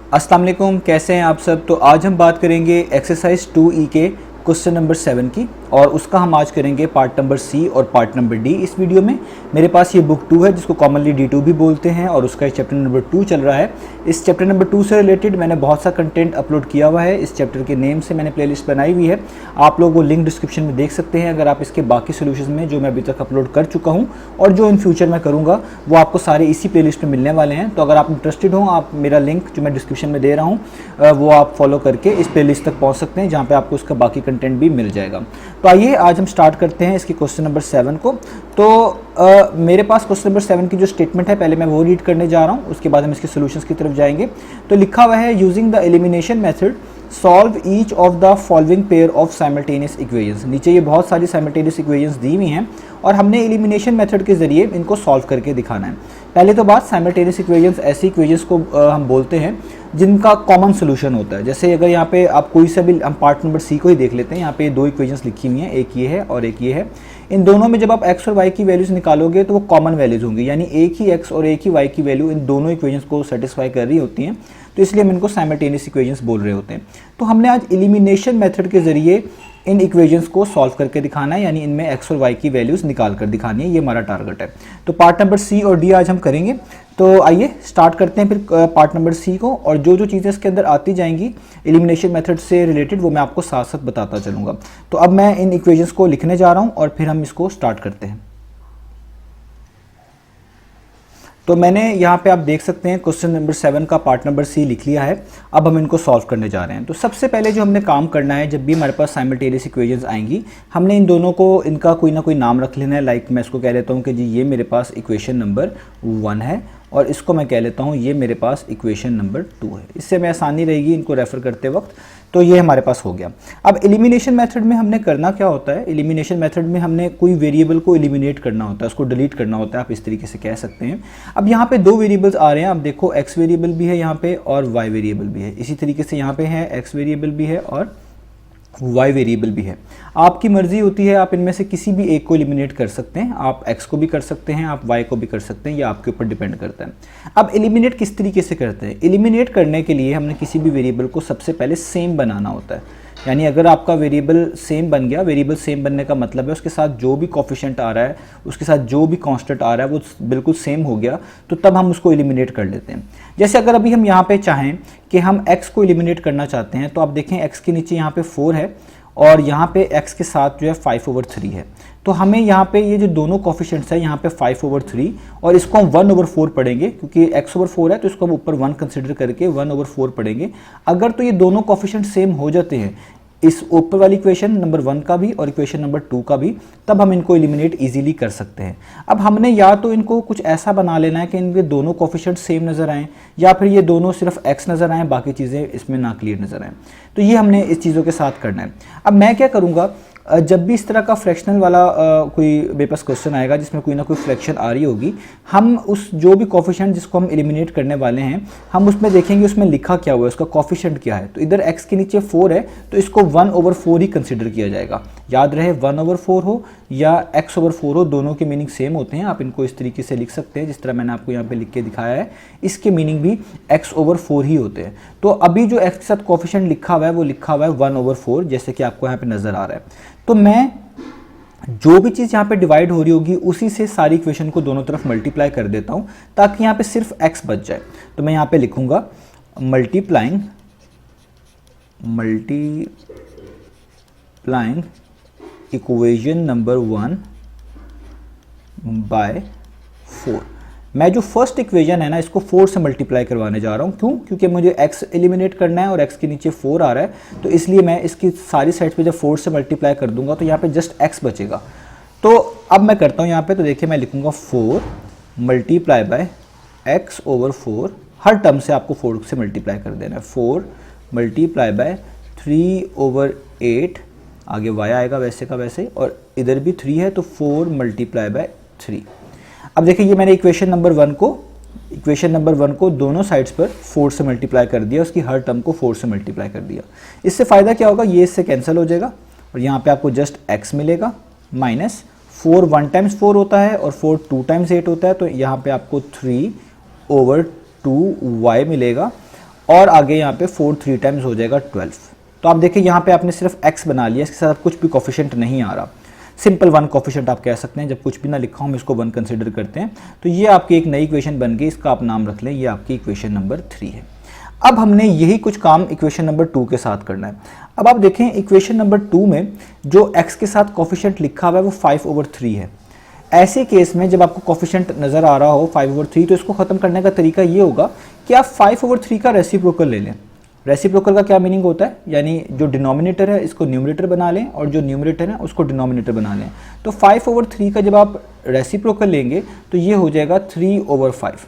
अस्सलाम वालेकुम, कैसे हैं आप सब। तो आज हम बात करेंगे एक्सरसाइज 2E के क्वेश्चन नंबर 7 की, और उसका हम आज करेंगे पार्ट नंबर सी और पार्ट नंबर डी इस वीडियो में। मेरे पास ये बुक 2 है जिसको कॉमनली D2 भी बोलते हैं, और उसका चैप्टर नंबर 2 चल रहा है। इस चैप्टर नंबर 2 से रिलेटेड मैंने बहुत सा कंटेंट अपलोड किया हुआ है। इस चैप्टर के नेम से मैंने प्लेलिस्ट बनाई हुई है, आप लोग वो लिंक डिस्क्रिप्शन में देख सकते हैं। अगर आप इसके बाकी सोल्यूशन में जो मैं अभी तक अपलोड कर चुका हूँ और जो इन फ्यूचर में करूँगा वो आपको सारे इसी प्लेलिस्ट में मिलने वाले हैं। तो अगर आप इंटरेस्टेड हो, आप मेरा लिंक जो मैं डिस्क्रिप्शन में दे रहा हूँ वो आप फॉलो करके इस प्लेलिस्ट तक पहुँच सकते हैं, जहाँ पे आपको उसका बाकी कंटेंट भी मिल जाएगा। तो आइए आज हम स्टार्ट करते हैं इसके क्वेश्चन नंबर 7 को। तो मेरे पास क्वेश्चन नंबर 7 की जो स्टेटमेंट है पहले मैं वो रीड करने जा रहा हूँ, उसके बाद हम इसके सॉल्यूशंस की तरफ जाएंगे। तो लिखा हुआ है, using the elimination method solve each of the following pair of simultaneous equations. नीचे ये बहुत सारी साइमल्टेनियस इक्वेशंस दी हुई हैं और हमने एलिमिनेशन मेथड के जरिए इनको सॉल्व करके दिखाना है। पहले तो बात, साइमल्टेनियस इक्वेशंस ऐसी इक्वेशंस को हम बोलते हैं जिनका कॉमन सोल्यूशन होता है। जैसे अगर यहाँ पे आप कोई सा भी, हम पार्ट नंबर सी को ही देख लेते हैं। यहाँ पे दो इक्वेशंस लिखी हुई हैं, एक ये है और एक ये है। इन दोनों में जब आप x और y की वैल्यूज निकालोगे तो वो कॉमन वैल्यूज होंगी, यानी एक ही x और एक ही y की वैल्यू इन दोनों इक्वेशंस को सेटिस्फाई कर रही होती हैं। तो इसलिए हम इनको साइमल्टेनियस इक्वेशंस बोल रहे होते हैं। तो हमने आज एलिमिनेशन मेथड के जरिए इन इक्वेशंस को सॉल्व करके दिखाना है, यानी इनमें x और y की वैल्यूज निकाल कर दिखानी है। ये हमारा टारगेट है। तो पार्ट नंबर सी और डी आज हम करेंगे। तो आइए स्टार्ट करते हैं फिर पार्ट नंबर सी को, और जो जो चीज़ें इसके अंदर आती जाएंगी एलिमिनेशन मेथड से रिलेटेड वो मैं आपको साथ साथ बताता चलूँगा। तो अब मैं इन इक्वेशंस को लिखने जा रहा हूँ और फिर हम इसको स्टार्ट करते हैं। तो मैंने यहाँ पे आप देख सकते हैं क्वेश्चन नंबर 7 का पार्ट नंबर सी लिख लिया है। अब हम इनको सॉल्व करने जा रहे हैं। तो सबसे पहले जो हमने काम करना है, जब भी हमारे पास साइमल्टेनियस इक्वेशंस आएंगी, हमने इन दोनों को, इनका कोई ना कोई नाम रख लेना है। लाइक मैं इसको कह लेता हूँ कि जी ये मेरे पास इक्वेशन नंबर 1 है, और इसको मैं कह लेता हूँ ये मेरे पास इक्वेशन नंबर 2 है। इससे मैं आसानी रहेगी इनको रेफ़र करते वक्त। तो ये हमारे पास हो गया। अब एलिमिनेशन मेथड में हमने करना क्या होता है, एलिमिनेशन मेथड में हमने कोई वेरिएबल को एलिमिनेट करना होता है, उसको डिलीट करना होता है, आप इस तरीके से कह सकते हैं। अब यहाँ पे दो वेरिएबल्स आ रहे हैं, आप देखो x वेरिएबल भी है यहाँ पे और y वेरिएबल भी है। इसी तरीके से यहाँ पे है x वेरिएबल भी है और y वेरिएबल भी है। आपकी मर्जी होती है, आप इनमें से किसी भी एक को एलिमिनेट कर सकते हैं। आप x को भी कर सकते हैं, आप y को भी कर सकते हैं, ये आपके ऊपर डिपेंड करता है। अब एलिमिनेट किस तरीके से करते हैं, एलिमिनेट करने के लिए हमने किसी भी वेरिएबल को सबसे पहले सेम बनाना होता है। यानी अगर आपका वेरिएबल सेम बन गया, वेरिएबल सेम बनने का मतलब है उसके साथ जो भी कोफिशिएंट आ रहा है, उसके साथ जो भी कांस्टेंट आ रहा है वो बिल्कुल सेम हो गया, तो तब हम उसको एलिमिनेट कर लेते हैं। जैसे अगर अभी हम यहाँ पे चाहें कि हम x को एलिमिनेट करना चाहते हैं, तो आप देखें x के नीचे यहाँ पे 4 है और यहाँ पे x के साथ जो है 5/3 है। तो हमें यहाँ पे ये जो दोनों कोफिशिएंट्स है, यहाँ पे 5/3 और इसको हम 1/4 पढ़ेंगे, क्योंकि x/4 है तो इसको हम ऊपर 1 कंसिडर करके 1/4 पढ़ेंगे। अगर तो ये दोनों कोफिशिएंट सेम हो जाते हैं, इस ऊपर वाली इक्वेशन नंबर 1 का भी और इक्वेशन नंबर 2 का भी, तब हम इनको एलिमिनेट इजीली कर सकते हैं। अब हमने या तो इनको कुछ ऐसा बना लेना है कि इनके दोनों कोफिशिएंट सेम नज़र आएँ, या फिर ये दोनों सिर्फ x नज़र आएँ, बाकी चीज़ें इसमें ना क्लियर नज़र आएँ। तो ये हमने इस चीज़ों के साथ करना है। अब मैं क्या करूँगा, जब भी इस तरह का फ्रैक्शनल वाला कोई मेरे पास क्वेश्चन आएगा जिसमें कोई ना कोई फ्रैक्शन आ रही होगी, हम उस जो भी कोफिशिएंट जिसको हम एलिमिनेट करने वाले हैं, हम उसमें देखेंगे उसमें लिखा क्या हुआ है, उसका कोफिशिएंट क्या है। तो इधर x के नीचे 4 है तो इसको 1/4 ही कंसिडर किया जाएगा। याद रहे 1/4 हो या x/4 हो, दोनों के मीनिंग सेम होते हैं। आप इनको इस तरीके से लिख सकते हैं जिस तरह मैंने आपको यहाँ पे लिख के दिखाया है, इसके मीनिंग भी x/4 ही होते हैं। तो अभी जो x के साथ कोफिशिएंट लिखा हुआ है वो लिखा हुआ है 1/4, जैसे कि आपको यहाँ पे नज़र आ रहा है। तो मैं जो भी चीज़ यहाँ पे डिवाइड हो रही होगी उसी से सारी इक्वेशन को दोनों तरफ मल्टीप्लाई कर देता हूँ, ताकि यहाँ पे सिर्फ x बच जाए। तो मैं यहाँ पे लिखूँगा मल्टीप्लाइंग इक्वेशन नंबर 1 बाय 4। मैं जो फर्स्ट इक्वेशन है ना, इसको 4 से मल्टीप्लाई करवाने जा रहा हूँ। क्यों? क्योंकि मुझे x एलिमिनेट करना है और x के नीचे 4 आ रहा है, तो इसलिए मैं इसकी सारी साइड्स पे जब 4 से मल्टीप्लाई कर दूंगा तो यहाँ पे जस्ट x बचेगा। तो अब मैं करता हूँ यहाँ पे, तो देखिए मैं लिखूँगा 4 multiply by x/4। Her term से आपको 4 से मल्टीप्लाई कर देना है। 4 मल्टीप्लाई बाय 3/8, आगे y आएगा वैसे का वैसे, और इधर भी 3 है तो 4 मल्टीप्लाई बाय 3। अब देखिए ये मैंने इक्वेशन नंबर 1 को दोनों साइड्स पर 4 से मल्टीप्लाई कर दिया, उसकी हर टर्म को 4 से मल्टीप्लाई कर दिया। इससे फ़ायदा क्या होगा, ये इससे कैंसिल हो जाएगा और यहाँ पे आपको जस्ट x मिलेगा, माइनस 4 1 टाइम्स 4 होता है और 4 2 टाइम्स 8 होता है, तो यहाँ पे आपको 3/2y मिलेगा। और आगे यहाँ पे 4 3 टाइम्स हो जाएगा 12। तो आप देखिए यहाँ पे आपने सिर्फ x बना लिया, इसके साथ कुछ भी कोफिशिएंट नहीं आ रहा, सिंपल 1 कोफिशिएंट आप कह सकते हैं। जब कुछ भी ना लिखा हो हम इसको 1 कंसिडर करते हैं। तो ये आपकी एक नई इक्वेशन बन गई, इसका आप नाम रख लें, ये आपकी इक्वेशन नंबर 3 है। अब हमने यही कुछ काम इक्वेशन नंबर 2 के साथ करना है। अब आप देखें इक्वेशन नंबर 2 में जो x के साथ कोफिशिएंट लिखा हुआ है वो 5/3 है। ऐसे केस में जब आपको कोफिशिएंट नज़र आ रहा हो 5/3, तो इसको ख़त्म करने का तरीका ये होगा कि आप 5/3 का रेसिप्रोकल ले लें। रेसिप्रोकल का क्या मीनिंग होता है, यानी जो डिनोमिनेटर है इसको न्यूमरेटर बना लें और जो न्यूमरेटर है उसको डिनोमिनेटर बना लें। तो 5/3 का जब आप रेसिप्रोकल लेंगे तो ये हो जाएगा 3/5।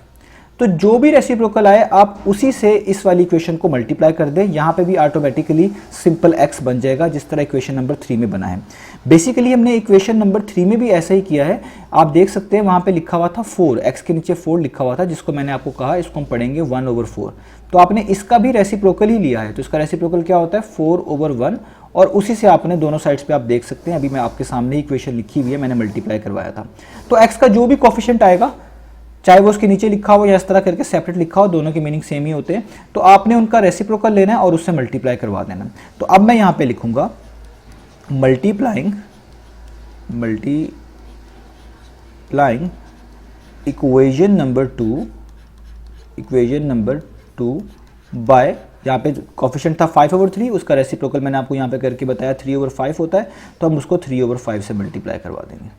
तो जो भी रेसिप्रोकल आए आप उसी से इस वाली इक्वेशन को मल्टीप्लाई कर दें, यहाँ पे भी ऑटोमेटिकली सिंपल x बन जाएगा जिस तरह इक्वेशन नंबर 3 में बना है। बेसिकली हमने इक्वेशन नंबर 3 में भी ऐसा ही किया है। आप देख सकते हैं वहाँ पे लिखा हुआ था 4, x के नीचे 4 लिखा हुआ था, जिसको मैंने आपको कहा इसको हम पढ़ेंगे 1/4। तो आपने इसका भी रेसिप्रोकल ही लिया है, तो इसका रेसिप्रोकल क्या होता है 4/1, और उसी से आपने दोनों साइड्स पे आप देख सकते हैं, अभी मैं आपके सामने इक्वेशन लिखी हुई है, मैंने मल्टीप्लाई करवाया था। तो x का जो भी कोफिशिएंट आएगा, चाहे वो उसके नीचे लिखा हो या इस तरह करके सेपरेट लिखा हो, दोनों के मीनिंग सेम ही होते हैं, तो आपने उनका रेसिप्रोकल लेना है और उससे मल्टीप्लाई करवा देना। तो अब मैं यहाँ पे लिखूंगा मल्टीप्लाइंग इक्वेशन नंबर 2 बाय, यहाँ पे कोफिशिएंट था 5/3, उसका रेसिप्रोकल मैंने आपको यहाँ पे करके बताया 3/5 होता है, तो हम उसको 3/5 से मल्टीप्लाई करवा देंगे।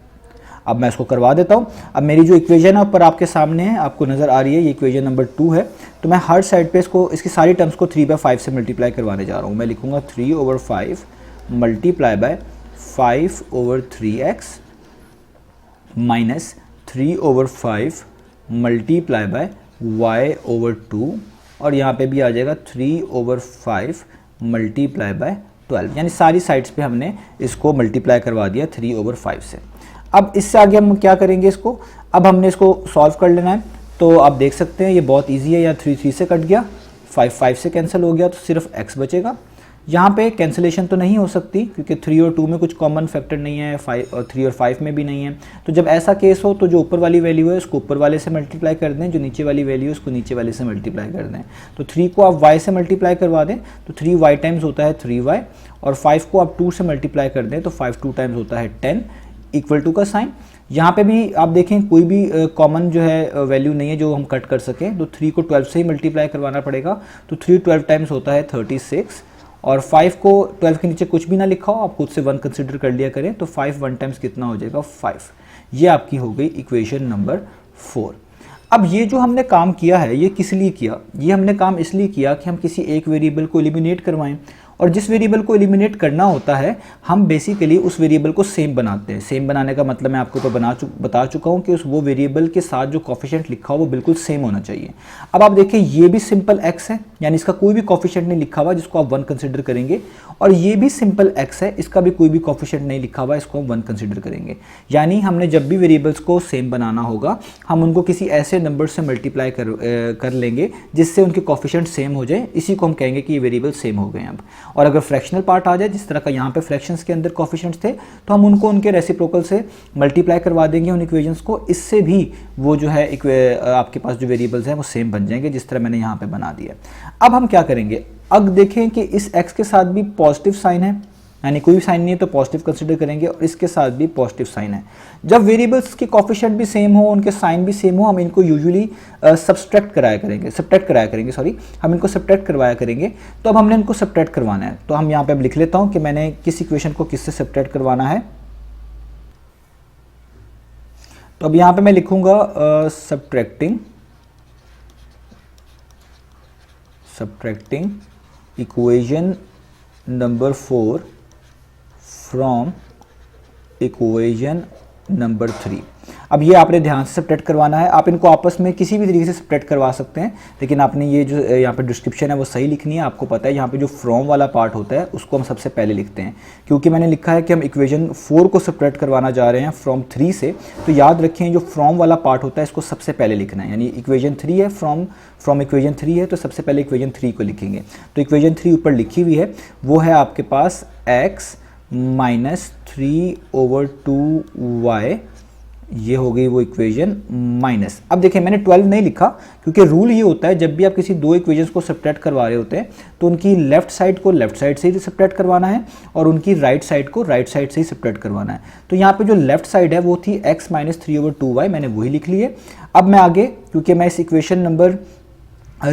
अब मैं इसको करवा देता हूँ। अब मेरी जो इक्वेशन है ऊपर आपके सामने है, आपको नज़र आ रही है, ये इक्वेशन नंबर 2 है। तो मैं हर साइड पे इसकी सारी टर्म्स को 3/5 से मल्टीप्लाई करवाने जा रहा हूँ। मैं लिखूँगा 3/5 multiply by 5/3x minus 3/5 multiply by y/2, और यहाँ पे भी आ जाएगा 3/5 मल्टीप्लाई बाय 12, यानी सारी साइड्स पे हमने इसको मल्टीप्लाई करवा दिया 3/5 से। अब इससे आगे हम क्या करेंगे, इसको अब हमने इसको सॉल्व कर लेना है। तो आप देख सकते हैं ये बहुत इजी है, यहाँ 3 से कट गया, 5 से कैंसिल हो गया, तो सिर्फ x बचेगा। यहाँ पे कैंसिलेशन तो नहीं हो सकती क्योंकि 3 और 2 में कुछ कॉमन फैक्टर नहीं है, 3 और 5 में भी नहीं है। तो जब ऐसा केस हो तो जो ऊपर वाली वैल्यू है उसको ऊपर वाले से मल्टीप्लाई कर दें, जो नीचे वाली वैल्यू है उसको नीचे वाले से मल्टीप्लाई कर दें। तो 3 को आप y से मल्टीप्लाई करवा दें तो 3y टाइम्स होता है 3y, और 5 को आप 2 से मल्टीप्लाई कर दें तो 5 2 टाइम्स होता है 10 इक्वल टू का साइन। यहाँ पे भी आप देखें कोई भी कॉमन जो है वैल्यू नहीं है जो हम कट कर सकें, तो 3 को 12 से ही मल्टीप्लाई करवाना पड़ेगा। तो 3 12 टाइम्स होता है 36, और 5 को 12 के नीचे कुछ भी ना लिखा हो, आप खुद से 1 कंसिडर कर लिया करें, तो 5 1 टाइम्स कितना हो जाएगा 5। ये आपकी हो गई इक्वेशन नंबर 4। अब ये जो हमने काम किया है ये किस लिए किया, ये हमने काम इसलिए किया कि हम किसी एक वेरिएबल को एलिमिनेट करवाएं, और जिस वेरिएबल को एलिमिनेट करना होता है हम बेसिकली उस वेरिएबल को सेम बनाते हैं। सेम बनाने का मतलब मैं आपको तो बता चुका हूँ कि वो वेरिएबल के साथ जो कोफिशिएंट लिखा हो वो बिल्कुल सेम होना चाहिए। अब आप देखिए ये भी सिंपल x है, यानी इसका कोई भी कोफिशिएंट नहीं लिखा हुआ जिसको आप 1 कंसिडर करेंगे, और ये भी सिंपल x है, इसका भी कोई भी कोफिशिएंट नहीं लिखा हुआ, इसको हम 1 कंसिडर करेंगे। यानी हमने जब भी वेरिएबल्स को सेम बनाना होगा हम उनको किसी ऐसे नंबर से मल्टीप्लाई कर लेंगे जिससे उनके कोफिशिएंट सेम हो जाए, इसी को हम कहेंगे कि ये वेरिएबल सेम हो गए अब। और अगर फ्रैक्शनल पार्ट आ जाए, जिस तरह का यहाँ पे फ्रैक्शंस के अंदर कोफिशिएंट्स थे, तो हम उनको उनके रेसिप्रोकल से मल्टीप्लाई करवा देंगे उन इक्वेशंस को, इससे भी वो जो है आपके पास जो वेरिएबल्स हैं वो सेम बन जाएंगे जिस तरह मैंने यहाँ पे बना दिया। अब हम क्या करेंगे, अब देखें कि इस x के साथ भी पॉजिटिव साइन है, यानी कोई भी साइन नहीं है तो पॉजिटिव कंसिडर करेंगे, और इसके साथ भी पॉजिटिव साइन है। जब वेरिएबल्स के कोफिशिएंट भी सेम हो, उनके साइन भी सेम हो, हम इनको यूजुअली सब्ट्रैक्ट कराया करेंगे, हम इनको सब्ट्रैक्ट करवाया करेंगे। तो अब हमने इनको सब्ट्रैक्ट करवाना है, तो हम यहाँ पे अब लिख लेता हूँ कि मैंने किस इक्वेशन को किससे सब्ट्रैक्ट करवाना है। तो अब यहाँ पे मैं लिखूंगा subtracting equation number 4 from equation number 3। अब ये आपने ध्यान से सब्ट्रैक्ट करवाना है, आप इनको आपस में किसी भी तरीके से सब्ट्रैक्ट करवा सकते हैं, लेकिन आपने ये जो यहाँ पे डिस्क्रिप्शन है वो सही लिखनी है। आपको पता है यहाँ पे जो फ्रॉम वाला पार्ट होता है उसको हम सबसे पहले लिखते हैं, क्योंकि मैंने लिखा है कि हम इक्वेशन 4 को सब्ट्रैक्ट करवाना जा रहे हैं फ्रॉम 3 से। तो याद रखें जो फ्रॉम वाला पार्ट होता है इसको सबसे पहले लिखना है, यानी इक्वेशन 3 है, फ्रॉम इक्वेशन 3 है, तो सबसे पहले इक्वेशन 3 को लिखेंगे। तो इक्वेशन 3 ऊपर लिखी हुई है, वो है आपके पास x माइनस 3/2y ये हो गई वो इक्वेशन माइनस। अब देखिए मैंने 12 नहीं लिखा क्योंकि रूल ये होता है जब भी आप किसी दो इक्वेशंस को सब्ट्रैक्ट करवा रहे होते हैं तो उनकी लेफ्ट साइड को लेफ्ट साइड से ही सब्ट्रैक्ट करवाना है और उनकी राइट साइड को राइट साइड से ही सब्ट्रैक्ट करवाना है। तो यहाँ पे जो लेफ्ट साइड है वो थी x माइनस 3/2y, मैंने वही लिख ली है। अब मैं आगे, क्योंकि मैं इस इक्वेशन नंबर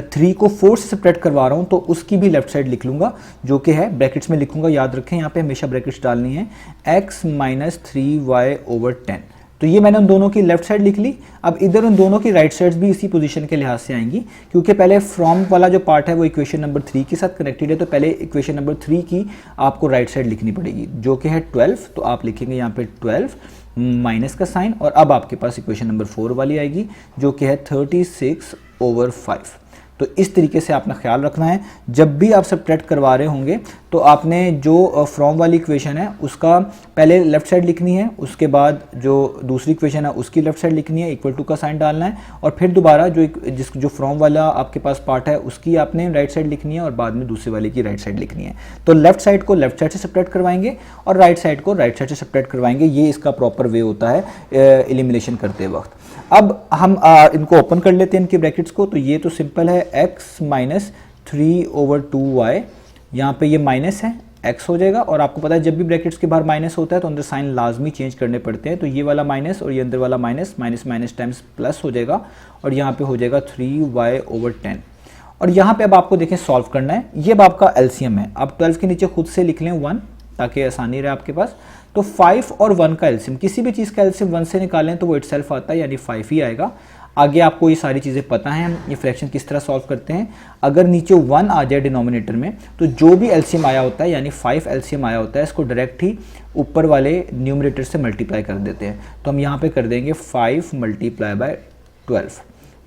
3 को 4 से सब्ट्रैक्ट करवा रहा हूँ तो उसकी भी लेफ्ट साइड लिख लूँगा, जो कि है ब्रैकेट्स में लिखूँगा, याद रखें यहाँ पे हमेशा ब्रैकेट्स डालनी है, x माइनस 3y/10। तो ये मैंने उन दोनों की लेफ्ट साइड लिख ली। अब इधर उन दोनों की राइट साइड्स भी इसी पोजीशन के लिहाज से आएंगी, क्योंकि पहले फ्रॉम वाला जो पार्ट है वो इक्वेशन नंबर 3 के साथ कनेक्टेड है, तो पहले इक्वेशन नंबर 3 की आपको राइट साइड लिखनी पड़ेगी, जो कि है 12। तो आप लिखेंगे यहाँ पे 12 माइनस का साइन, और अब आपके पास इक्वेशन नंबर 4 वाली आएगी जो कि है 36/5। तो इस तरीके से आपने ख्याल रखना है, जब भी आप सब्ट्रैक्ट करवा रहे होंगे तो आपने जो फ्रॉम वाली इक्वेशन है उसका पहले लेफ्ट साइड लिखनी है, उसके बाद जो दूसरी इक्वेशन है उसकी लेफ्ट साइड लिखनी है, इक्वल टू का साइन डालना है, और फिर दोबारा जो फ्रॉम वाला आपके पास पार्ट है उसकी आपने राइट साइड लिखनी है और बाद में दूसरे वाले की राइट साइड लिखनी है। तो लेफ्ट साइड को लेफ्ट साइड से सब्ट्रैक्ट करवाएंगे और राइट साइड को राइट साइड से सब्ट्रैक्ट करवाएंगे। ये इसका प्रॉपर वे होता है एलिमिनेशन करते वक्त। अब हम इनको ओपन कर लेते हैं इनके ब्रैकेट्स को। तो ये तो सिंपल है, x माइनस 3/2y, यहाँ पे ये माइनस है, x हो जाएगा। और आपको पता है जब भी ब्रैकेट्स के बाहर माइनस होता है तो अंदर साइन लाजमी चेंज करने पड़ते हैं, तो ये वाला माइनस और ये अंदर वाला minus, minus minus times plus हो जाएगा और यहाँ पे हो जाएगा 3y/10। और यहाँ पे अब आपको देखें सॉल्व करना है, ये अब आपका एलसीएम है। आप 12 के नीचे खुद से लिख लें 1 ताकि आसानी रहे आपके पास। तो 5 और 1 का एलसीएम, किसी भी चीज़ का एलसीएम 1 से निकालें तो वो इटसेल्फ आता है, यानी 5 ही आएगा। आगे आपको ये सारी चीज़ें पता हैं, हम ये फ्रैक्शन किस तरह सॉल्व करते हैं। अगर नीचे 1 आ जाए डिनोमिनेटर में तो जो भी एलसीएम आया होता है, यानी 5 एलसीएम आया होता है, इसको डायरेक्ट ही ऊपर वाले न्यूमरेटर से मल्टीप्लाई कर देते हैं। तो हम यहाँ पे कर देंगे 5 × 12,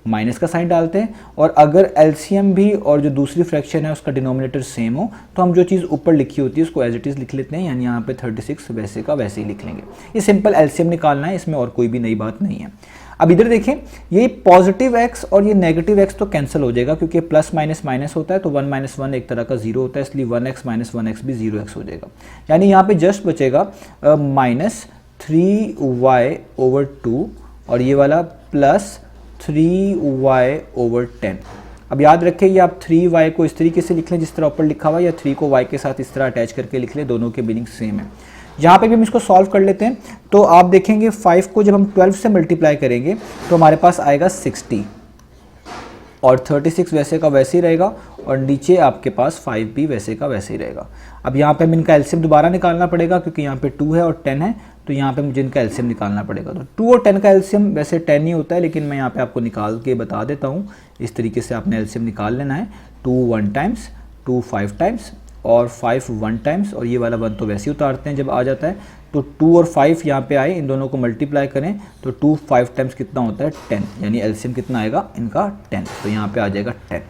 माइनस का साइन डालते हैं। और अगर एलसीएम भी और जो दूसरी फ्रैक्शन है उसका डिनोमिनेटर सेम हो तो हम जो चीज़ ऊपर लिखी होती है उसको एज इट इज़ लिख लेते हैं, यानी यहाँ पे 36 वैसे का वैसे ही लिख लेंगे। ये सिंपल एलसीएम निकालना है, इसमें और कोई भी नई बात नहीं है। अब इधर देखें, ये पॉजिटिव x और ये नेगेटिव x तो कैंसिल हो जाएगा, क्योंकि प्लस माइनस माइनस होता है, तो 1 - 1 एक तरह का 0 होता है, इसलिए 1x - 1x भी 0x हो जाएगा। यानी यहाँ पे जस्ट बचेगा माइनस 3y/2 और ये वाला प्लस 3y/10। अब याद रखें, ये आप 3y को इस तरीके से लिख लें जिस तरह ऊपर लिखा हुआ है, या 3 को y के साथ इस तरह अटैच करके लिख लें, दोनों के मीनिंग सेम है। यहाँ पे भी हम इसको सॉल्व कर लेते हैं। तो आप देखेंगे 5 को जब हम 12 से मल्टीप्लाई करेंगे तो हमारे पास आएगा 60 और 36 वैसे का वैसे ही रहेगा, और नीचे आपके पास 5 भी वैसे का वैसे ही रहेगा। अब यहाँ पे हमें इनका एलसीएम दोबारा निकालना पड़ेगा, क्योंकि यहाँ पे 2 है और 10 है, तो यहाँ पे मुझे इनका एलसीएम निकालना पड़ेगा। तो 2 और 10 का एलसीएम वैसे 10 ही होता है, लेकिन मैं यहाँ पे आपको निकाल के बता देता हूँ। इस तरीके से आपने एलसीएम निकाल लेना है। 2 1 टाइम्स, 2 5 टाइम्स और 5 1 टाइम्स, और ये वाला 1 तो वैसे ही उतारते हैं जब आ जाता है। तो 2 और 5 यहाँ पे आए, इन दोनों को मल्टीप्लाई करें तो 2 5 टाइम्स कितना होता है 10, यानी एलसीएम कितना आएगा इनका 10। तो यहाँ पे आ जाएगा 10।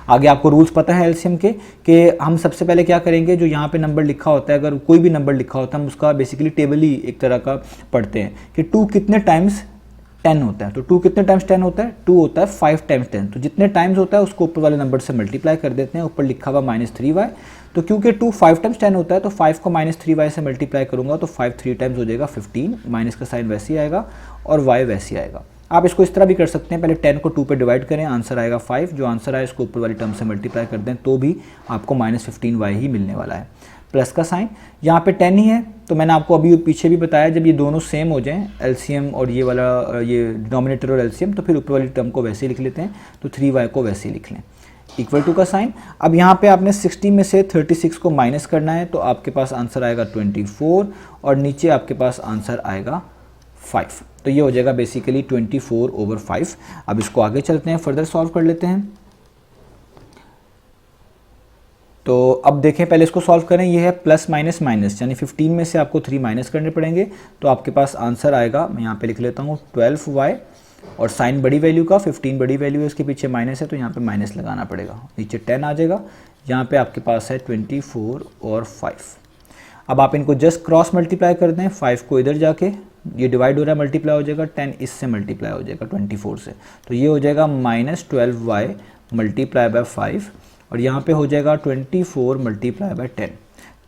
आगे आपको रूल्स पता है एलसीएम के, कि हम सबसे पहले क्या करेंगे, जो यहाँ पे नंबर लिखा होता है, अगर कोई भी नंबर लिखा होता है हम उसका बेसिकली टेबल ही एक तरह का पढ़ते हैं कि 2 कितने टाइम्स 10 होता है। तो 2 कितने टाइम्स 10 होता है, 2 होता है 5 टाइम्स 10। तो जितने टाइम्स होता है उसको ऊपर वाले नंबर से मल्टीप्लाई कर देते हैं। ऊपर लिखा हुआ -3y, तो क्योंकि 2 5 टाइम्स 10 होता है तो 5 को -3y से मल्टीप्लाई करूंगा तो 5 3 टाइम्स हो जाएगा 15, माइनस का साइन वैसे ही आएगा और y वैसे ही आएगा। आप इसको इस तरह भी कर सकते हैं, पहले 10 को 2 पे डिवाइड करें, आंसर आएगा 5, जो आंसर आए इसको ऊपर वाली टर्म से मल्टीप्लाई कर दें तो भी आपको -15y ही मिलने वाला है। प्लस का साइन यहाँ पे 10 ही है, तो मैंने आपको अभी पीछे भी बताया जब ये दोनों सेम हो जाएं, एलसीएम और ये वाला ये डिनोमिनेटर और एलसीएम, तो फिर ऊपर वाली टर्म को वैसे ही लिख लेते हैं, तो 3y को वैसे ही लिख लें, इक्वल टू का साइन। अब यहाँ पे आपने 60 में से 36 को माइनस करना है, तो आपके पास आंसर आएगा 24 और नीचे आपके पास आंसर आएगा 5। तो ये हो जाएगा बेसिकली 24/5। अब इसको आगे चलते हैं, फर्दर सॉल्व कर लेते हैं। तो अब देखें, पहले इसको सॉल्व करें, ये है प्लस माइनस माइनस, यानी 15 में से आपको 3 माइनस करने पड़ेंगे, तो आपके पास आंसर आएगा, मैं यहाँ पे लिख लेता हूँ 12y, और साइन बड़ी वैल्यू का, 15 बड़ी वैल्यू है, इसके पीछे माइनस है तो यहाँ पे माइनस लगाना पड़ेगा, नीचे 10 आ जाएगा, यहाँ पे आपके पास है 24 और 5। अब आप इनको जस्ट क्रॉस मल्टीप्लाई कर दें, 5 को इधर जाके ये डिवाइड हो रहा है, मल्टीप्लाई हो जाएगा, 10 इससे मल्टीप्लाई हो जाएगा 24 से, तो ये हो जाएगा -12y × 5, और यहाँ पे हो जाएगा 24 × 10।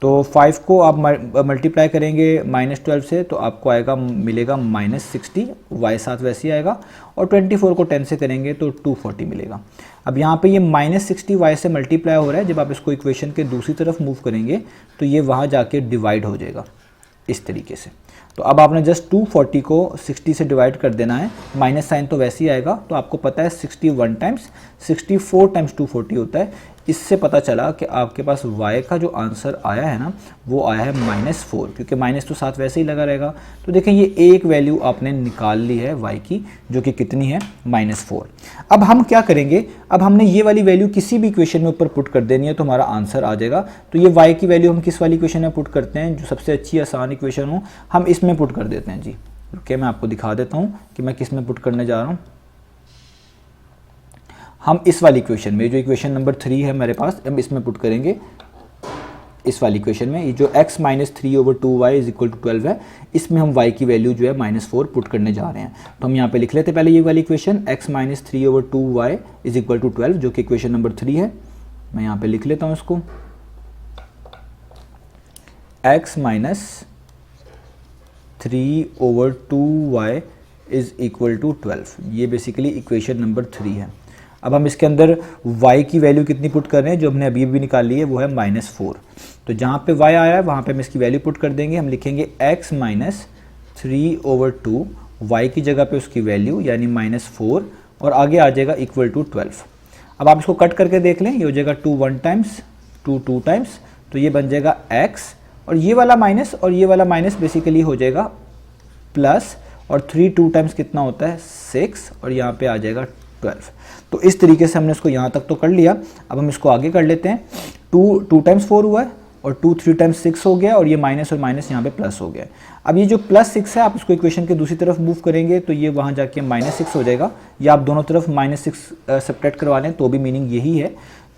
तो 5 को आप मल्टीप्लाई करेंगे -12 से तो आपको आएगा मिलेगा -60, y साथ वैसे ही आएगा, और 24 को 10 से करेंगे तो 240 मिलेगा। अब यहाँ पे ये -60 y से मल्टीप्लाई हो रहा है, जब आप इसको इक्वेशन के दूसरी तरफ मूव करेंगे तो ये वहाँ जाके डिवाइड हो जाएगा इस तरीके से। तो अब आपने जस्ट 240 को 60 से डिवाइड कर देना है, माइनस साइन तो वैसे ही आएगा, तो आपको पता है 61 टाइम्स 64 टाइम्स 240 होता है। इससे पता चला कि आपके पास y का जो आंसर आया है ना वो आया है -4, क्योंकि माइनस तो साथ वैसे ही लगा रहेगा। तो देखें ये एक वैल्यू आपने निकाल ली है y की, जो कि कितनी है -4। अब हम क्या करेंगे, अब हमने ये वाली वैल्यू किसी भी इक्वेशन में ऊपर पुट कर देनी है तो हमारा आंसर आ जाएगा। तो ये y की वैल्यू हम किस वाली इक्वेशन में पुट करते हैं, जो सबसे अच्छी आसान इक्वेशन हो हम इसमें पुट कर देते हैं जी। ओके, मैं आपको दिखा देता हूँ कि मैं किस में पुट करने जा रहा हूँ। हम इस वाली इक्वेशन में, जो इक्वेशन नंबर 3 है मेरे पास, हम इसमें पुट करेंगे इस वाली इक्वेशन में। ये जो x - 3/2y = 12 है, इसमें हम y की वैल्यू जो है -4 पुट करने जा रहे हैं। तो हम यहाँ पे लिख लेते हैं पहले ये वाली इक्वेशन, x - 3/2y = 12, जो कि इक्वेशन नंबर 3 है। मैं यहाँ पे लिख लेता हूँ इसको, x - 3/2y = 12। ये बेसिकली इक्वेशन नंबर 3 है। अब हम इसके अंदर y की वैल्यू कितनी पुट कर रहे हैं, जो हमने अभी भी निकाल ली है वो है -4। तो जहाँ पे y आया है वहाँ पे हम इसकी वैल्यू पुट कर देंगे। हम लिखेंगे x - 3/2, y की जगह पे उसकी वैल्यू यानी -4, और आगे आ जाएगा =12। अब आप इसको कट करके देख लें, ये हो जाएगा 2 1 टाइम्स, 2 2 टाइम्स, तो ये बन जाएगा x, और ये वाला माइनस और ये वाला माइनस बेसिकली हो जाएगा प्लस, और 3 2 टाइम्स कितना होता है 6, और यहाँ पे आ जाएगा 12। तो इस तरीके से हमने इसको यहाँ तक तो कर लिया। अब हम इसको आगे कर लेते हैं। 2 टाइम्स 4 हुआ है, और 2 3 टाइम्स 6 हो गया, और ये माइनस और माइनस यहाँ पे प्लस हो गया। अब ये जो +6 है, आप इसको इक्वेशन के दूसरी तरफ मूव करेंगे तो ये वहाँ जाके -6 हो जाएगा, या आप दोनों तरफ -6 सब्ट्रैक्ट करवा लें तो भी मीनिंग यही है।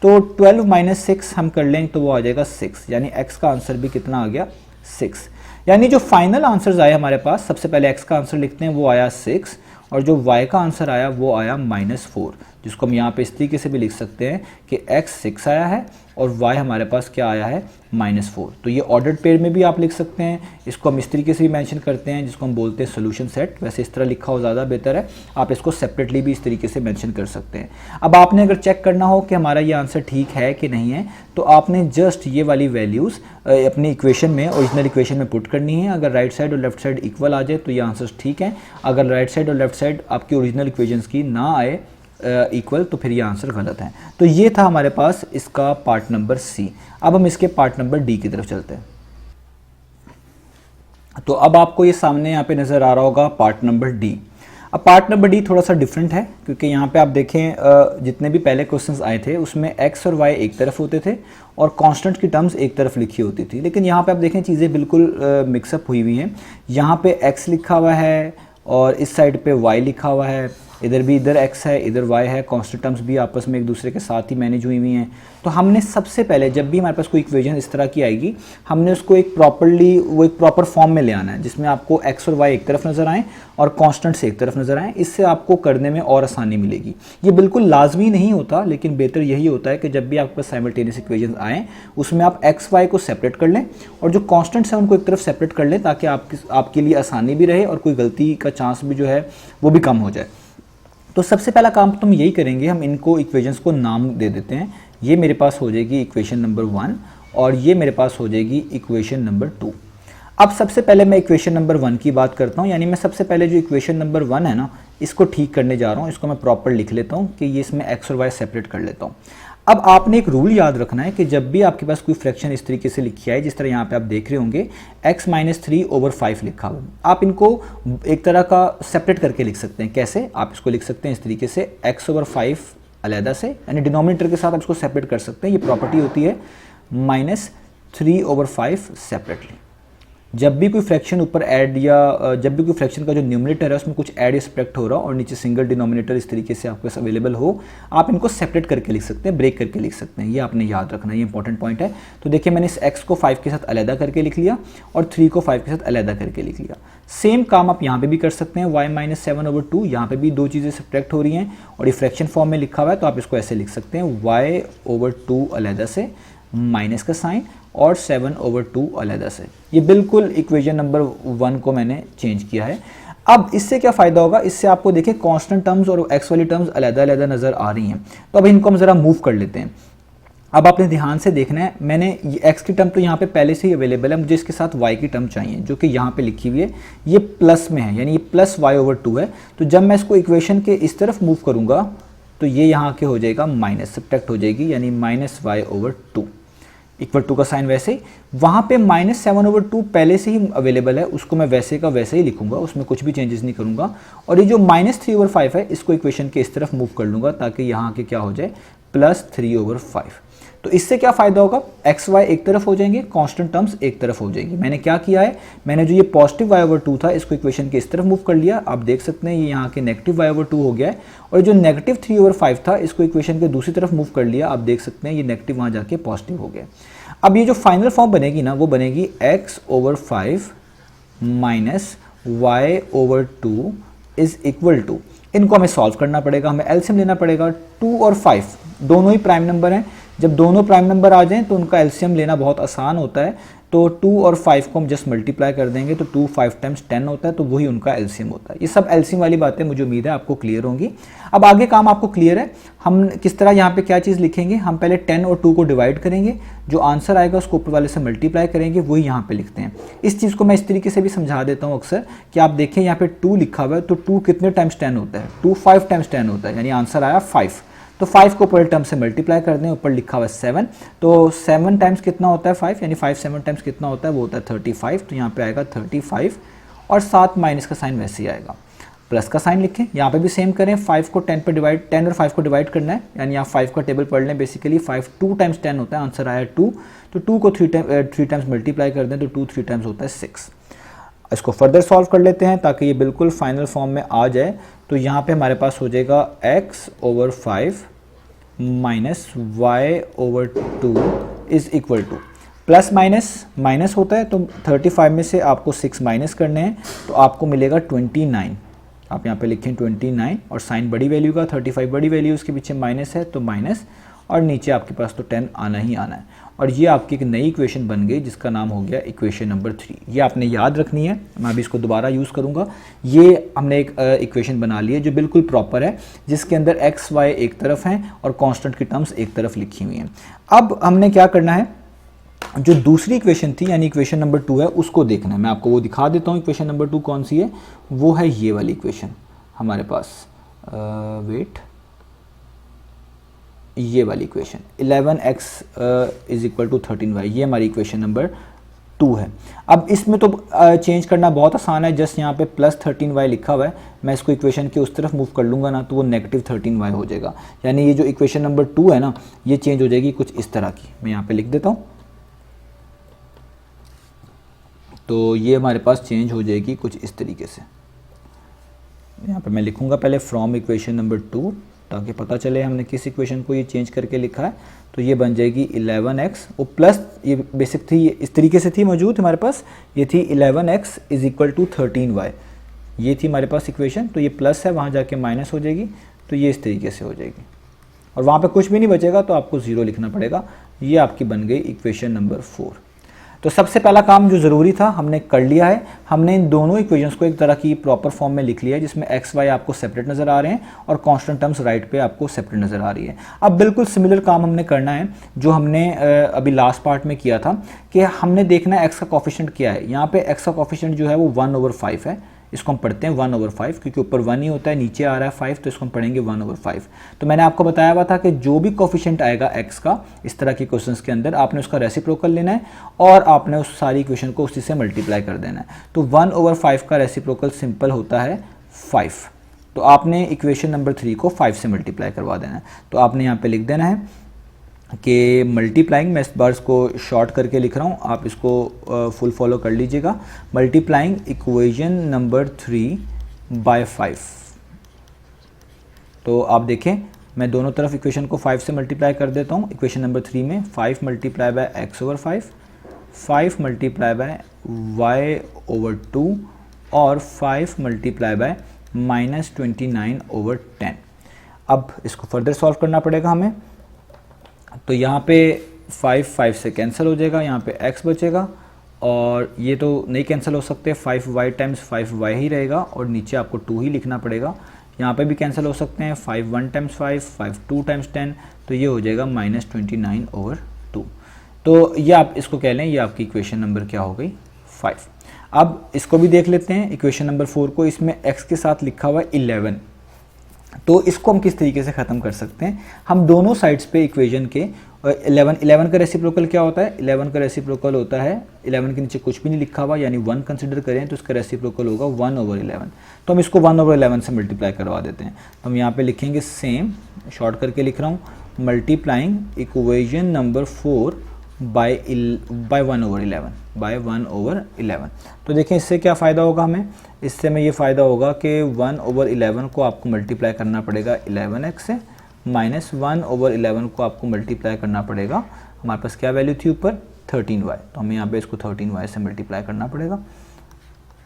तो 12 - 6 हम कर लें तो वो आ जाएगा 6, यानी x का आंसर भी कितना आ गया 6। यानी जो फाइनल आंसर्स आए हमारे पास, सबसे पहले x का आंसर लिखते हैं, वो आया 6, और जो y का आंसर आया वो आया -4, जिसको हम यहाँ पे इस तरीके से भी लिख सकते हैं कि x 6 आया है और y हमारे पास क्या आया है -4। तो ये ऑर्डर्ड पेयर में भी आप लिख सकते हैं, इसको हम इस तरीके से भी मेंशन करते हैं, जिसको हम बोलते हैं सोल्यूशन सेट। वैसे इस तरह लिखा हो ज़्यादा बेहतर है, आप इसको सेपरेटली भी इस तरीके से मेंशन कर सकते हैं। अब आपने अगर चेक करना हो कि हमारा ये आंसर ठीक है कि नहीं है, तो आपने जस्ट ये वाली वैल्यूज़ अपनी इक्वेशन में, ओरिजिनल इक्वेशन में पुट करनी है। अगर राइट साइड और लेफ्ट साइड इक्वल आ जाए तो ये आंसर ठीक है। अगर राइट साइड और लेफ्ट साइड आपकी ओरिजिनल इक्वेशंस की ना आए इक्वल, तो फिर ये आंसर गलत है। तो ये था हमारे पास इसका पार्ट नंबर सी। अब हम इसके पार्ट नंबर डी की तरफ चलते हैं। तो अब आपको ये सामने यहाँ पे नज़र आ रहा होगा पार्ट नंबर डी। अब पार्ट नंबर डी थोड़ा सा डिफरेंट है, क्योंकि यहाँ पे आप देखें जितने भी पहले क्वेश्चंस आए थे उसमें x और y एक तरफ होते थे और कांस्टेंट की टर्म्स एक तरफ लिखी होती थी। लेकिन यहाँ पे आप देखें चीज़ें बिल्कुल मिक्सअप हुई हुई हैं। यहाँ पे x लिखा हुआ है और इस साइड पे y लिखा हुआ है, इधर भी, इधर x है इधर y है, कांस्टेंट टर्म्स भी आपस में एक दूसरे के साथ ही मैनेज हुई हुई हैं। तो हमने सबसे पहले जब भी हमारे पास कोई इक्वेशन इस तरह की आएगी, हमने उसको एक प्रॉपर फॉर्म में ले आना है, जिसमें आपको x और y एक तरफ नज़र आएँ और कांस्टेंट्स एक तरफ नज़र आएँ। इससे आपको करने में और आसानी मिलेगी। ये बिल्कुल लाजमी नहीं होता, लेकिन बेहतर यही होता है कि जब भी आपके पास साइमल्टेनियस इक्वेशन आएँ उसमें आप x y को सेपरेट कर लें और जो कॉन्स्टेंट्स हैं उनको एक तरफ सेपरेट कर लें, ताकि आपके लिए आसानी भी रहे और कोई गलती का चांस भी जो है वो भी कम हो जाए। तो सबसे पहला काम तो हम यही करेंगे, हम इनको इक्वेशंस को नाम दे देते हैं। ये मेरे पास हो जाएगी इक्वेशन नंबर 1 और ये मेरे पास हो जाएगी इक्वेशन नंबर 2। अब सबसे पहले मैं इक्वेशन नंबर 1 की बात करता हूँ, यानी मैं सबसे पहले जो इक्वेशन नंबर 1 है ना, इसको ठीक करने जा रहा हूँ। इसको मैं प्रॉपर लिख लेता हूँ कि ये इसमें x और y सेपरेट कर लेता हूँ। अब आपने एक रूल याद रखना है कि जब भी आपके पास कोई फ्रैक्शन इस तरीके से लिखी है, जिस तरह यहाँ पे आप देख रहे होंगे x - 3/5 लिखा हुआ, आप इनको एक तरह का सेपरेट करके लिख सकते हैं। कैसे? आप इसको लिख सकते हैं इस तरीके से, x/5 अलहदा से, यानी डिनोमिनेटर के साथ आप इसको सेपरेट कर सकते हैं। ये प्रॉपर्टी होती है -3/5 सेपरेटली। जब भी कोई फ्रैक्शन ऊपर ऐड या जब भी कोई फ्रैक्शन का जो न्यूमरेटर है उसमें कुछ ऐड या सब्ट्रैक्ट हो रहा हो और नीचे सिंगल डिनोमिनेटर इस तरीके से आपके पास अवेलेबल हो, आप इनको सेपरेट करके लिख सकते हैं, ब्रेक करके लिख सकते हैं। ये आपने याद रखना है, ये इंपॉर्टेंट पॉइंट है। तो देखिए मैंने इस x को 5 के साथ अलहदा करके लिख लिया और 3 को 5 के साथ अलहदा करके लिख लिया। सेम काम आप यहाँ पे भी कर सकते हैं, y - 7/2, यहाँ पे भी दो चीज़ें सब्ट्रैक्ट हो रही हैं और ये फ्रैक्शन फॉर्म में लिखा हुआ है, तो आप इसको ऐसे लिख सकते हैं y/2 अलहदा से माइनस का साइन और 7/2 अलग से। ये बिल्कुल इक्वेशन नंबर 1 को मैंने चेंज किया है। अब इससे क्या फ़ायदा होगा, इससे आपको देखिए कांस्टेंट टर्म्स और एक्स वाली टर्म्स अलग-अलग नज़र आ रही हैं। तो अब इनको हम ज़रा मूव कर लेते हैं। अब आपने ध्यान से देखना है, मैंने x की टर्म तो यहाँ पे पहले से ही अवेलेबल है, मुझे इसके साथ y की टर्म चाहिए जो कि यहाँ पे लिखी हुई है, ये प्लस में है, यानी ये प्लस y/2 है। तो जब मैं इसको इक्वेशन के इस तरफ मूव करूँगा तो ये यहाँ के हो जाएगा माइनस, सब्ट्रैक्ट हो जाएगी, यानी -y/2 इक्वल टू का साइन वैसे ही। वहाँ पे -7/2 पहले से ही अवेलेबल है, उसको मैं वैसे का वैसे ही लिखूंगा, उसमें कुछ भी चेंजेस नहीं करूँगा। और ये जो -3/5 है इसको इक्वेशन के इस तरफ मूव कर लूँगा ताकि यहाँ के क्या हो जाए +3/5। तो इससे क्या फ़ायदा होगा, एक्स वाई एक तरफ हो जाएंगे, कांस्टेंट टर्म्स एक तरफ हो जाएंगी। मैंने क्या किया है, मैंने जो ये पॉजिटिव y/2 था इसको इक्वेशन के इस तरफ मूव कर लिया। आप देख सकते हैं ये यहाँ के नेगेटिव y/2 हो गया है, और जो नेगेटिव 3/5 था इसको इक्वेशन के दूसरी तरफ मूव कर लिया। आप देख सकते हैं ये नेगेटिव वहाँ जाके पॉजिटिव हो गया। अब ये जो फाइनल फॉर्म बनेगी ना, वो बनेगी x/5 minus y/2 is equal to, इनको हमें सॉल्व करना पड़ेगा, हमें एलसीएम लेना पड़ेगा। 2 और 5 दोनों ही प्राइम नंबर हैं, जब दोनों प्राइम नंबर आ जाएं तो उनका एलसीएम लेना बहुत आसान होता है। तो 2 और 5 को हम जस्ट मल्टीप्लाई कर देंगे तो 2 5 टाइम्स 10 होता है, तो वही उनका एलसीएम होता है। ये सब एलसीएम वाली बातें मुझे उम्मीद है आपको क्लियर होंगी। अब आगे काम आपको क्लियर है, हम किस तरह यहाँ पे क्या चीज़ लिखेंगे। हम पहले 10 और 2 को डिवाइड करेंगे, जो आंसर आएगा उसको ऊपर वाले से मल्टीप्लाई करेंगे, वही यहाँ पे लिखते हैं। इस चीज़ को मैं इस तरीके से भी समझा देता हूँ अक्सर कि आप देखें यहाँ पे 2 लिखा हुआ है, तो 2 कितने टाइम्स 10 होता है, 2 5 टाइम्स 10 होता है, यानी आंसर आया 5। तो 5 को ऊपर टर्म से मल्टीप्लाई कर दें, ऊपर लिखा हुआ है 7, तो 7 टाइम्स कितना होता है 5, यानी 5 7 टाइम्स कितना होता है, वो होता है 35। तो यहाँ पे आएगा 35 और साथ माइनस का साइन वैसे ही आएगा, प्लस का साइन लिखें। यहाँ पे भी सेम करें, 5 को 10 पे डिवाइड, 10 और 5 को डिवाइड करना है, यानी आप 5 का टेबल पढ़ लें। बेसिकली 5 2 टाइम्स 10 होता है, आंसर आया 2। तो 2 को 3 टाइम्स मल्टीप्लाई कर दें तो 2 3 टाइम्स होता है 6। इसको फर्दर सॉल्व कर लेते हैं ताकि ये बिल्कुल फाइनल फॉर्म में आ जाए। तो यहाँ पे हमारे पास हो जाएगा x/5 minus y/2 is equal to, plus minus minus होता है, तो 35 में से आपको 6 माइनस करने हैं, तो आपको मिलेगा 29। आप यहाँ पे लिखें 29, और साइन बड़ी वैल्यू का, 35 बड़ी वैल्यू, उसके पीछे माइनस है तो माइनस, और नीचे आपके पास तो 10 आना ही आना है। और ये आपकी एक नई इक्वेशन बन गई जिसका नाम हो गया इक्वेशन नंबर 3। ये आपने याद रखनी है, मैं अभी इसको दोबारा यूज़ करूँगा। ये हमने एक इक्वेशन बना ली है जो बिल्कुल प्रॉपर है, जिसके अंदर एक्स वाई एक तरफ हैं और कांस्टेंट की टर्म्स एक तरफ लिखी हुई हैं। अब हमने क्या करना है, जो दूसरी इक्वेशन थी यानी इक्वेशन नंबर 2 है, उसको देखना है। मैं आपको वो दिखा देता हूँ। इक्वेशन नंबर 2 कौन सी है, वो है ये वाली इक्वेशन हमारे पास, वेट, ये वाली equation 11x is equal to 13y, ये हमारी इक्वेशन नंबर 2 है। अब इसमें तो चेंज करना बहुत आसान है, जस्ट यहाँ पे +13y लिखा हुआ है, मैं इसको इक्वेशन के उस तरफ मूव कर लूँगा ना, तो वो -13y हो जाएगा। यानी ये जो इक्वेशन नंबर 2 है ना, ये चेंज हो जाएगी कुछ इस तरह की। मैं यहाँ पे लिख देता हूँ, तो ये हमारे पास चेंज हो जाएगी कुछ इस तरीके से। यहाँ पे मैं लिखूँगा पहले फ्रॉम इक्वेशन नंबर 2, ताकि पता चले हमने किस इक्वेशन को ये चेंज करके लिखा है। तो ये बन जाएगी 11x, वो प्लस, ये बेसिक थी, ये इस तरीके से थी मौजूद हमारे पास, ये थी 11x is equal to 13y, ये थी हमारे पास इक्वेशन। तो ये प्लस है, वहाँ जाके माइनस हो जाएगी, तो ये इस तरीके से हो जाएगी, और वहाँ पे कुछ भी नहीं बचेगा, तो आपको 0 लिखना पड़ेगा। ये आपकी बन गई इक्वेशन नंबर 4। तो सबसे पहला काम जो ज़रूरी था हमने कर लिया है, हमने इन दोनों इक्वेशंस को एक तरह की प्रॉपर फॉर्म में लिख लिया है, जिसमें एक्स वाई आपको सेपरेट नज़र आ रहे हैं और कांस्टेंट टर्म्स राइट पे आपको सेपरेट नज़र आ रही है। अब बिल्कुल सिमिलर काम हमने करना है जो हमने अभी लास्ट पार्ट में किया था, कि हमने देखना है एक्स का कोफिशिएंट क्या है। यहाँ पे एक्स का कोफिशिएंट जो है वो 1/5 है, इसको हम पढ़ते हैं 1/5, क्योंकि ऊपर 1 ही होता है, नीचे आ रहा है 5, तो इसको हम पढ़ेंगे 1/5। तो मैंने आपको बताया हुआ था कि जो भी कोफिशिएंट आएगा x का इस तरह के क्वेश्चंस के अंदर, आपने उसका रेसिप्रोकल लेना है और आपने उस सारी इक्वेशन को उसी से मल्टीप्लाई कर देना है। तो 1/5 का रेसिप्रोकल सिंपल होता है 5, तो आपने इक्वेशन नंबर 3 को 5 से मल्टीप्लाई करवा देना है। तो आपने यहाँ पे लिख देना है कि मल्टीप्लाइंग, मैं इस बार इसको शॉर्ट करके लिख रहा हूँ, आप इसको फुल फॉलो कर लीजिएगा। Multiplying equation number 3 by 5। तो आप देखें, मैं दोनों तरफ इक्वेशन को 5 से मल्टीप्लाई कर देता हूँ। इक्वेशन नंबर 3 में 5 multiply by x/5, 5 multiply by y/2 और 5 मल्टीप्लाई बाय -29/10। अब इसको फर्दर सॉल्व करना पड़ेगा हमें। तो यहाँ पे 5 से कैंसिल हो जाएगा, यहाँ पे x बचेगा और ये तो नहीं कैंसिल हो सकते, 5y टाइम्स 5y ही रहेगा और नीचे आपको 2 ही लिखना पड़ेगा। यहाँ पे भी कैंसिल हो सकते हैं, 5 1 टाइम्स 5, 5 2 टाइम्स 10, तो ये हो जाएगा -29/2। तो ये आप इसको कह लें, ये आपकी इक्वेशन नंबर क्या हो गई 5। अब इसको भी देख लेते हैं इक्वेशन नंबर 4 को। इसमें x के साथ लिखा हुआ है 11, तो इसको हम किस तरीके से ख़त्म कर सकते हैं। हम दोनों साइड्स पे इक्वेशन के 11 का रेसिप्रोकल क्या होता है, 11 का रेसिप्रोकल होता है 11 के नीचे कुछ भी नहीं लिखा हुआ यानी 1 कंसिडर करें तो इसका रेसिप्रोकल होगा 1/11। तो हम इसको 1/11 से मल्टीप्लाई करवा देते हैं। तो हम यहाँ पे लिखेंगे सेम, शॉर्ट करके लिख रहा हूँ, मल्टीप्लाइंग इक्वेशन नंबर 4 बाय 1/11। तो देखें इससे क्या फ़ायदा होगा हमें, इससे हमें ये फ़ायदा होगा कि 1/11 को आपको मल्टीप्लाई करना पड़ेगा 11x से, माइनस 1/11 को आपको मल्टीप्लाई करना पड़ेगा, हमारे पास क्या वैल्यू थी ऊपर 13y, तो हमें यहाँ पे इसको 13y से मल्टीप्लाई करना पड़ेगा।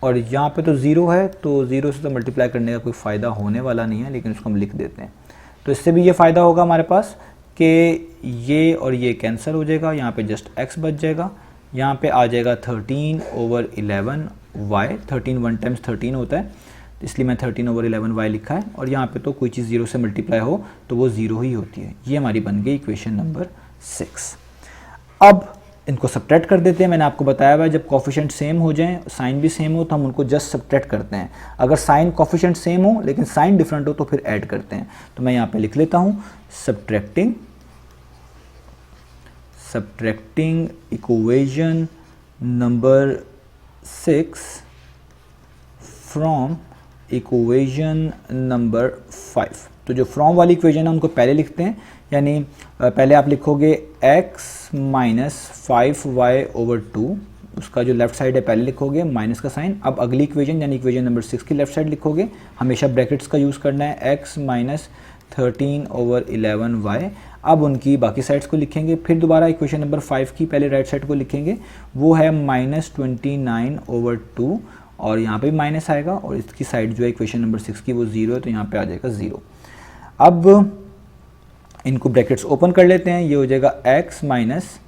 और यहाँ पे तो 0 है, तो 0 से तो मल्टीप्लाई करने का कोई फ़ायदा होने वाला नहीं है, लेकिन उसको हम लिख देते हैं। तो इससे भी ये फ़ायदा होगा हमारे पास कि ये और ये कैंसिल हो जाएगा, यहाँ पे जस्ट x बच जाएगा, यहाँ पे आ जाएगा 13/11y, 13 1 टाइम्स 13 होता है, इसलिए मैं 13/11y लिखा है। और यहाँ पे तो कोई चीज़ 0 से मल्टीप्लाई हो तो वो 0 ही होती है। ये हमारी बन गई इक्वेशन नंबर 6। अब इनको सब्ट्रैक्ट कर देते हैं। मैंने आपको बताया हुआ है जब कोफिशिएंट सेम हो जाएं, साइन भी सेम हो, तो हम उनको जस्ट सब्ट्रैक्ट करते हैं। अगर साइन कोफिशिएंट सेम हो लेकिन साइन डिफरेंट हो तो फिर ऐड करते हैं। तो मैं यहाँ पे लिख लेता हूँ subtracting equation number 6 from equation number 5। तो जो फ्रॉम वाली इक्वेशन है उनको पहले लिखते हैं, यानी पहले आप लिखोगे x माइनस 5y/2, उसका जो लेफ्ट साइड है पहले लिखोगे माइनस का साइन। अब अगली इक्वेशन यानी इक्वेशन नंबर 6 की लेफ्ट साइड लिखोगे, हमेशा ब्रैकेट्स का यूज़ करना है, x माइनस 13/11y। अब उनकी बाकी साइड्स को लिखेंगे, फिर दोबारा इक्वेशन नंबर 5 की पहले राइट साइड को लिखेंगे, वो है -29/2 और यहाँ पे भी माइनस आएगा और इसकी साइड जो है इक्वेशन नंबर 6 की वो 0 है, तो यहाँ पे आ जाएगा 0। अब इनको ब्रैकेट्स ओपन कर लेते हैं, ये हो जाएगा x minus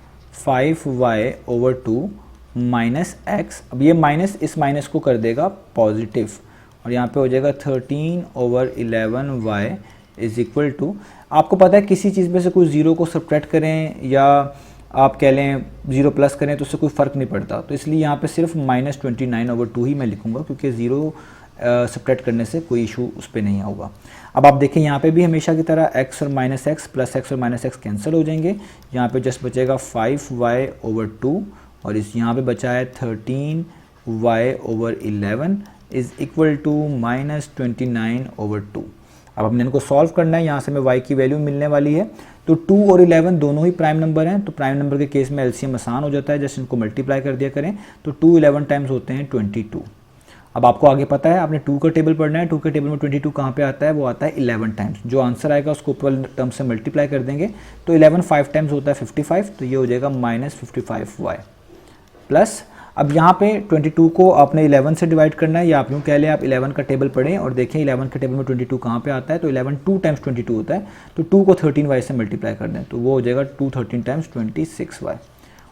5y/2 minus x। अब ये माइनस इस माइनस को कर देगा पॉजिटिव और यहाँ पे हो जाएगा 13/11y इज इक्वल टू, आपको पता है किसी चीज़ में से कोई 0 को सब्ट्रैक्ट करें या आप कह लें 0 प्लस करें तो उससे कोई फ़र्क नहीं पड़ता, तो इसलिए यहाँ पे सिर्फ -29/2 ही मैं लिखूँगा क्योंकि 0 सब्ट्रैक्ट करने से कोई इशू उस पर नहीं होगा। अब आप देखें यहाँ पे भी हमेशा की तरह x और माइनस एक्स प्लस एक्स और माइनस एक्स कैंसिल हो जाएंगे, यहाँ पे जस्ट बचेगा 5y/2 और इस यहाँ पे बचा है 13y/11 इज़ इक्वल टू -29/2। अब हमने इनको सॉल्व करना है, यहाँ से हमें y की वैल्यू मिलने वाली है। तो 2 और 11 दोनों ही प्राइम नंबर हैं, तो प्राइम नंबर के केस में एलसीएम आसान हो जाता है, जस्ट इनको मल्टीप्लाई कर दिया करें। तो 2 11 टाइम्स होते हैं 22। अब आपको आगे पता है आपने 2 का टेबल पढ़ना है, 2 के टेबल में 22 कहाँ पे आता है, वो आता है 11 टाइम्स। जो आंसर आएगा उसको ऊपर टर्म से मल्टीप्लाई कर देंगे, तो 11 5 टाइम्स होता है 55, तो ये हो जाएगा -55y प्लस। अब यहाँ पे 22 को आपने 11 से डिवाइड करना है, या आप यूँ कह लें आप 11 का टेबल पढ़ें और देखें 11 के टेबल में 22 कहाँ पे आता है, तो 11 2 टाइम्स 22 होता है, तो 2 को 13y से मल्टीप्लाई कर दें तो वो हो जाएगा 2 13 टाइम्स 26y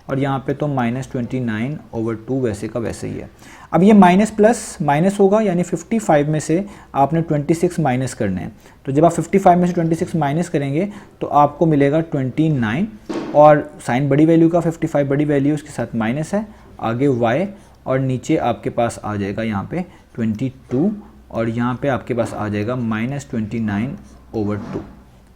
और यहाँ पे तो -29/2 वैसे का वैसे ही है। अब ये माइनस प्लस माइनस होगा, यानी 55 में से आपने 26 माइनस करने हैं, तो जब आप 55 में से 26 माइनस करेंगे तो आपको मिलेगा 29 और साइन बड़ी वैल्यू का 55 बड़ी वैल्यू उसके साथ माइनस है, आगे y और नीचे आपके पास आ जाएगा यहाँ पे 22 और यहाँ पे आपके पास आ जाएगा -29/2।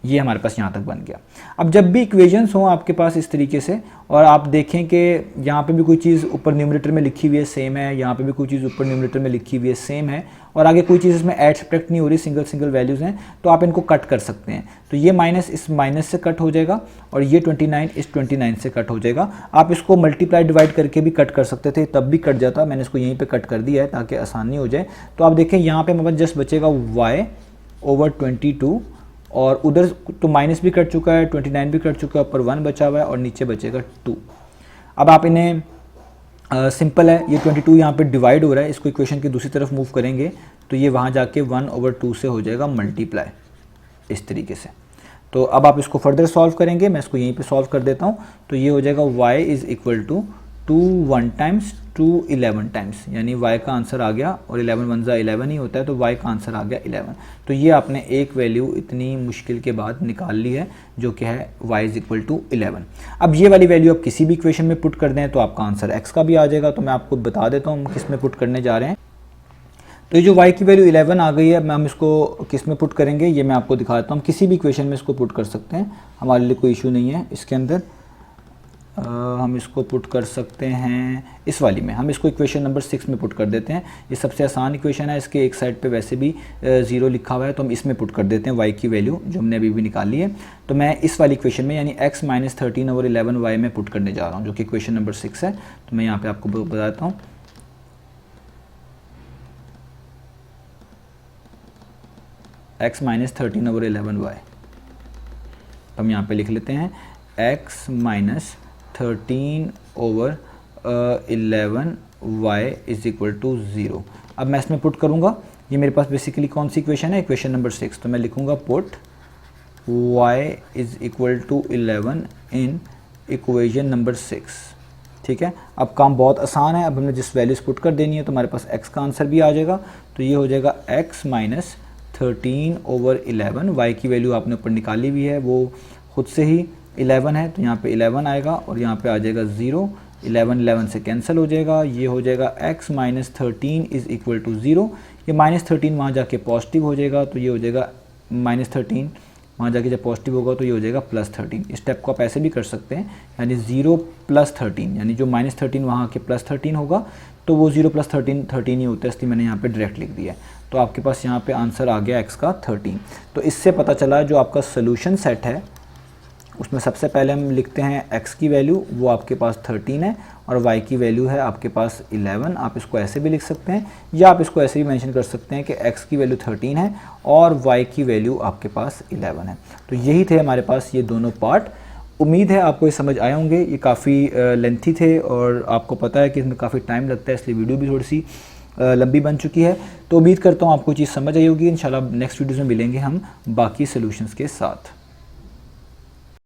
ये हमारे पास यहाँ तक बन गया। अब जब भी इक्वेशंस हों आपके पास इस तरीके से और आप देखें कि यहाँ पे भी कोई चीज़ ऊपर न्यूमरेटर में लिखी हुई है सेम है, यहाँ पे भी कोई चीज़ ऊपर न्यूमरेटर में लिखी हुई है सेम है और आगे कोई चीज़ इसमें ऐड सब्ट्रैक्ट नहीं हो रही, सिंगल वैल्यूज़ हैं, तो आप इनको कट कर सकते हैं। तो ये माइनस इस माइनस से कट हो जाएगा और ये 29 इस 29 से कट हो जाएगा। आप इसको मल्टीप्लाई डिवाइड करके भी कट कर सकते थे, तब भी कट जाता, मैंने इसको यहीं पर कट कर दिया है ताकि आसानी हो जाए। तो आप देखें यहाँ पर हमारे पास जस्ट बचेगा y/22 और उधर तो माइनस भी कट चुका है, 29 भी कट चुका है, ऊपर 1 बचा हुआ है और नीचे बचेगा 2। अब आप इन्हें सिंपल है, ये 22 यहाँ पे डिवाइड हो रहा है, इसको इक्वेशन की दूसरी तरफ मूव करेंगे तो ये वहाँ जाके 1/2 से हो जाएगा मल्टीप्लाई इस तरीके से। तो अब आप इसको फर्दर सॉल्व करेंगे, मैं इसको यहीं पे सॉल्व कर देता हूँ। तो ये हो जाएगा y is equal to 2 1 times 2 11 times, यानी y का आंसर आ गया, और 11 1 11 ही होता है, तो y का आंसर आ गया 11। तो ये आपने एक वैल्यू इतनी मुश्किल के बाद निकाल ली है, जो कि है y इज़ इक्वल टू 11। अब ये वाली वैल्यू आप किसी भी इक्वेशन में पुट कर दें तो आपका आंसर x का भी आ जाएगा। तो मैं आपको बता देता हूँ हम किस में पुट करने जा रहे हैं। तो ये जो y की वैल्यू 11 आ गई है, हम इसको किस में पुट करेंगे ये मैं आपको दिखाता हूँ। हम किसी भी इक्वेशन में इसको पुट कर सकते हैं, हमारे लिए कोई इशू नहीं है इसके अंदर। हम इसको पुट कर सकते हैं इस वाली में, हम इसको इक्वेशन नंबर 6 में पुट कर देते हैं। ये सबसे आसान इक्वेशन है, इसके एक साइड पे वैसे भी 0 लिखा हुआ है, तो हम इसमें पुट कर देते हैं y की वैल्यू जो हमने अभी भी निकाली है। तो मैं इस वाली इक्वेशन में यानी x माइनस 13/11y में पुट करने जा रहा हूँ, जो कि इक्वेशन नंबर 6 है। तो मैं यहाँ पर आपको बताता हूँ, x माइनस 13/11y। हम यहाँ पे लिख लेते हैं x minus 13/11y is equal to 0। अब मैं इसमें पुट करूँगा, ये मेरे पास बेसिकली कौन सी इक्वेशन है, इक्वेशन नंबर 6। तो मैं लिखूँगा put y is equal to 11 in equation number 6। ठीक है, अब काम बहुत आसान है। अब हमने जिस वैल्यूज़ पुट कर देनी है तो हमारे पास x का आंसर भी आ जाएगा। तो ये हो जाएगा x माइनस 13/11, y की वैल्यू आपने ऊपर निकाली हुई है, वो खुद से ही 11 है, तो यहाँ पे 11 आएगा और यहाँ पे आ जाएगा 0। 11 से कैंसिल हो जाएगा, ये हो जाएगा x minus 13 is equal to 0। ये -13 वहाँ जाके पॉजिटिव हो जाएगा, तो ये हो जाएगा -13 वहाँ जाके जब पॉजिटिव होगा तो ये हो जाएगा +13। इस स्टेप को आप ऐसे भी कर सकते हैं, यानी 0 + 13, यानी जो -13 वहाँ के +13 होगा तो वो 0 + 13 13 ही होता है, इसलिए मैंने यहाँ पे डायरेक्ट लिख दिया है। तो आपके पास यहाँ पे आंसर आ गया x का 13। तो इससे पता चला जो आपका सोल्यूशन सेट है उसमें सबसे पहले हम लिखते हैं x की वैल्यू, वो आपके पास 13 है, और y की वैल्यू है आपके पास 11। आप इसको ऐसे भी लिख सकते हैं, या आप इसको ऐसे भी मेंशन कर सकते हैं कि x की वैल्यू 13 है और y की वैल्यू आपके पास 11 है। तो यही थे हमारे पास ये दोनों पार्ट। उम्मीद है आपको ये समझ आए होंगे। ये काफ़ी लेंथी थे और आपको पता है कि इसमें काफ़ी टाइम लगता है, इसलिए वीडियो भी थोड़ी सी लंबी बन चुकी है। तो उम्मीद करता हूँ आपको चीज़ समझ आई होगी। इंशाल्लाह नेक्स्ट वीडियोज़ में मिलेंगे हम बाकी सोल्यूशंस के साथ।